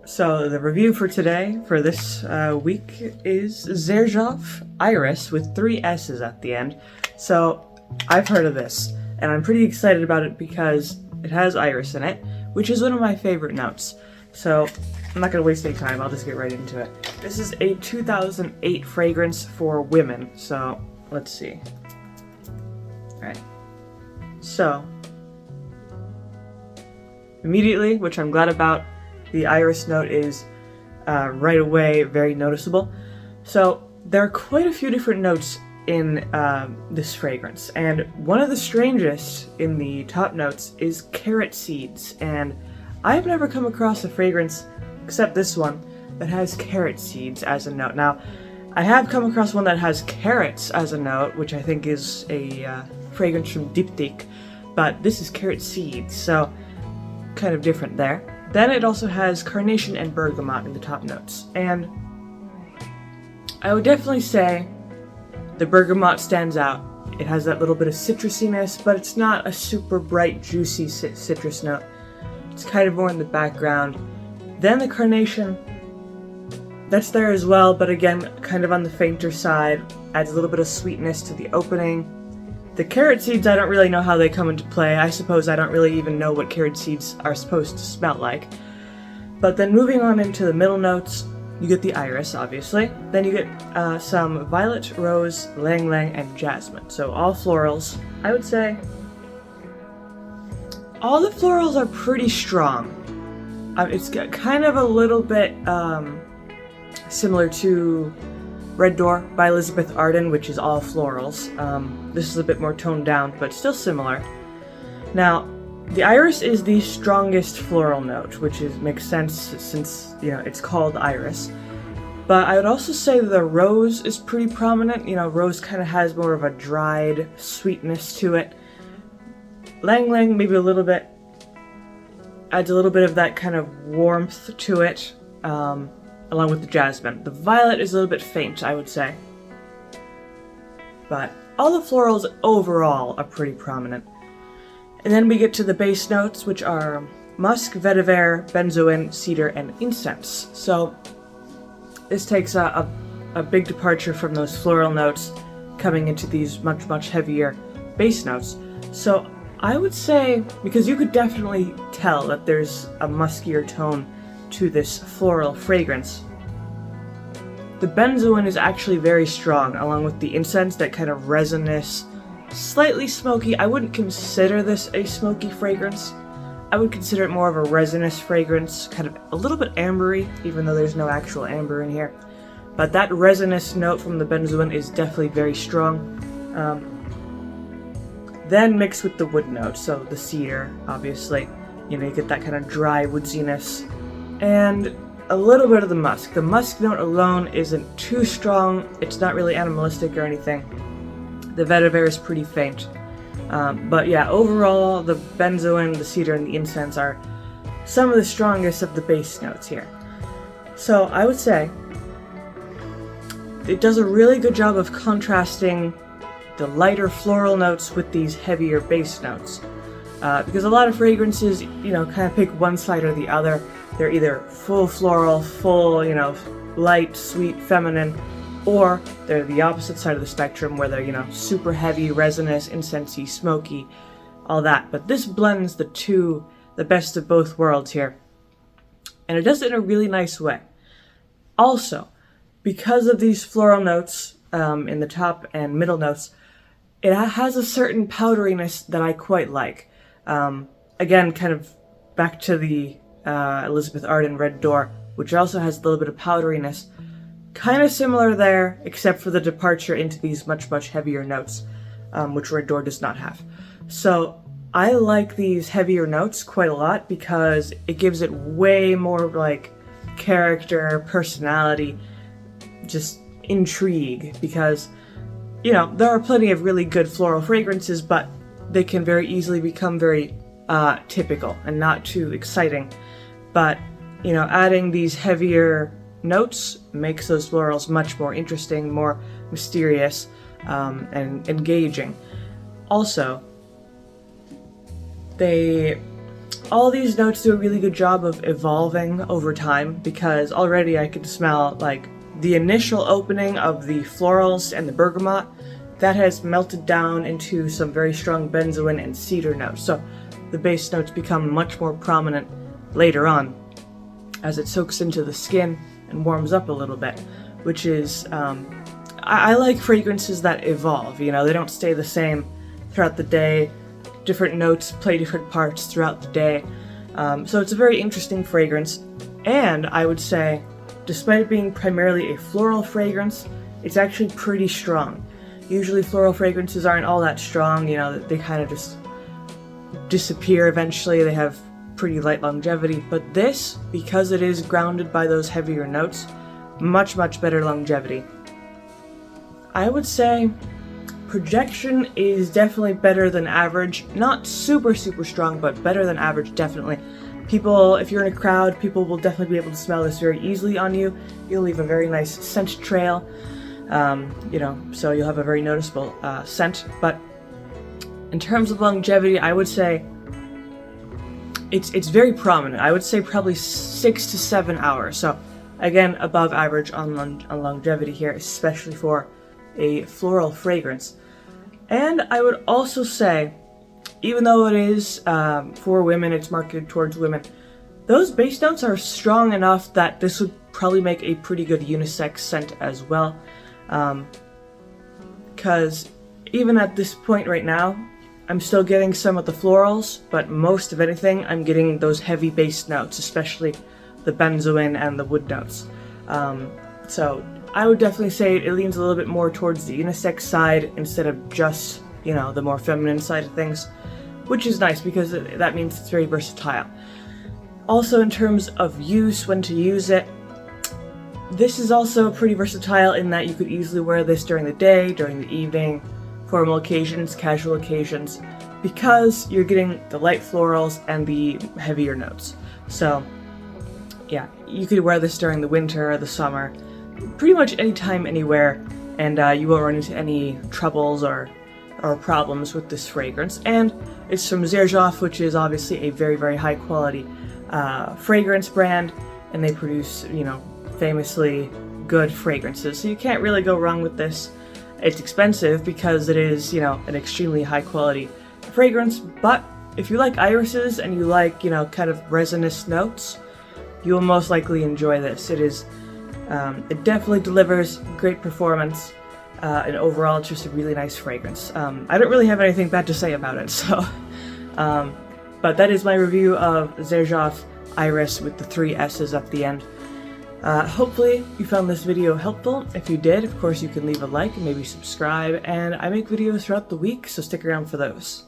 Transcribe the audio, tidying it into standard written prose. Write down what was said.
So the review for today, for this week, is Xerjoff Irisss with 3 S's at the end. So I've heard of this, and I'm pretty excited about it because it has iris in it, which is one of my favorite notes. So I'm not going to waste any time, I'll just get right into it. This is a 2008 fragrance for women, so let's see. Alright. So, immediately, which I'm glad about, the iris note is right away very noticeable. So there are quite a few different notes in this fragrance, and one of the strangest in the top notes is carrot seeds, and I've never come across a fragrance, except this one, that has carrot seeds as a note. Now, I have come across one that has carrots as a note, which I think is a fragrance from Diptyque, but this is carrot seeds, so kind of different there. Then it also has carnation and bergamot in the top notes, and I would definitely say the bergamot stands out. It has that little bit of citrusiness, but it's not a super bright, juicy citrus note. It's kind of more in the background. Then the carnation, that's there as well, but again, kind of on the fainter side, adds a little bit of sweetness to the opening. The carrot seeds, I don't really know how they come into play. I suppose I don't really even know what carrot seeds are supposed to smell like. But then moving on into the middle notes, you get the iris, obviously. Then you get some violet, rose, lang lang, and jasmine. So all florals. I would say all the florals are pretty strong. It's kind of a little bit similar to Red Door by Elizabeth Arden, which is all florals. This is a bit more toned down, but still similar. Now, the iris is the strongest floral note, which makes sense since, it's called iris. But I would also say the rose is pretty prominent. Rose kind of has more of a dried sweetness to it. Lang lang, maybe a little bit, adds a little bit of that kind of warmth to it. Along with the jasmine. The violet is a little bit faint, I would say. But all the florals overall are pretty prominent. And then we get to the base notes, which are musk, vetiver, benzoin, cedar, and incense. So this takes a big departure from those floral notes, coming into these much, much heavier base notes. So I would say, because you could definitely tell that there's a muskier tone to this floral fragrance. The benzoin is actually very strong, along with the incense, that kind of resinous, slightly smoky. I wouldn't consider this a smoky fragrance. I would consider it more of a resinous fragrance, kind of a little bit ambery, even though there's no actual amber in here. But that resinous note from the benzoin is definitely very strong. Then mixed with the wood note, so the cedar, obviously. You get that kind of dry woodsiness. And a little bit of the musk. The musk note alone isn't too strong. It's not really animalistic or anything. The vetiver is pretty faint. But yeah, overall, the benzoin, the cedar, and the incense are some of the strongest of the base notes here. So I would say it does a really good job of contrasting the lighter floral notes with these heavier base notes. Because a lot of fragrances, kind of pick one side or the other. They're either full floral, full, light, sweet, feminine, or they're the opposite side of the spectrum where they're, super heavy, resinous, incensey, smoky, all that. But this blends the best of both worlds here. And it does it in a really nice way. Also, because of these floral notes in the top and middle notes, it has a certain powderiness that I quite like. Again, kind of back to the Elizabeth Arden Red Door, which also has a little bit of powderiness. Kind of similar there, except for the departure into these much, much heavier notes, which Red Door does not have. So I like these heavier notes quite a lot because it gives it way more like character, personality, just intrigue, because there are plenty of really good floral fragrances, but they can very easily become very typical and not too exciting. But, adding these heavier notes makes those florals much more interesting, more mysterious, and engaging. Also, they all these notes do a really good job of evolving over time, because already I can smell like the initial opening of the florals and the bergamot that has melted down into some very strong benzoin and cedar notes. So the base notes become much more prominent later on as it soaks into the skin and warms up a little bit, which is, I like fragrances that evolve, you know, they don't stay the same throughout the day. Different notes play different parts throughout the day. So it's a very interesting fragrance, and I would say, despite it being primarily a floral fragrance, it's actually pretty strong. Usually floral fragrances aren't all that strong, you know, they kind of just disappear eventually, they have pretty light longevity, but this, because it is grounded by those heavier notes, much better longevity. I would say projection is definitely better than average. Not super strong, but better than average, definitely. People, if you're in a crowd, people will definitely be able to smell this very easily on you. You'll leave a very nice scent trail, you know, so you'll have a very noticeable scent. But in terms of longevity, I would say it's very prominent. I would say probably 6 to 7 hours. So again, above average on longevity here, especially for a floral fragrance. And I would also say, even though it is for women, it's marketed towards women, those base notes are strong enough that this would probably make a pretty good unisex scent as well. Because even at this point right now, I'm still getting some of the florals, but most of anything, I'm getting those heavy base notes, especially the benzoin and the wood notes. So I would definitely say it leans a little bit more towards the unisex side instead of just, you know, the more feminine side of things, which is nice because that means it's very versatile. Also, in terms of use, when to use it, this is also pretty versatile in that you could easily wear this during the day, during the evening, formal occasions, casual occasions, because you're getting the light florals and the heavier notes. So yeah, you could wear this during the winter or the summer, pretty much anytime, anywhere, and you won't run into any troubles or problems with this fragrance. And it's from Xerjoff, which is obviously a very high quality fragrance brand, and they produce, you know, famously good fragrances, so you can't really go wrong with this. It's expensive because it is, you know, an extremely high quality fragrance, but if you like irises and you like, you know, kind of resinous notes, you will most likely enjoy this. It is, it definitely delivers great performance, and overall it's just a really nice fragrance. I don't really have anything bad to say about it, so, but that is my review of Xerjoff Irisss with the 3 S's at the end. Hopefully you found this video helpful. If you did, of course, you can leave a like and maybe subscribe, and I make videos throughout the week, so stick around for those.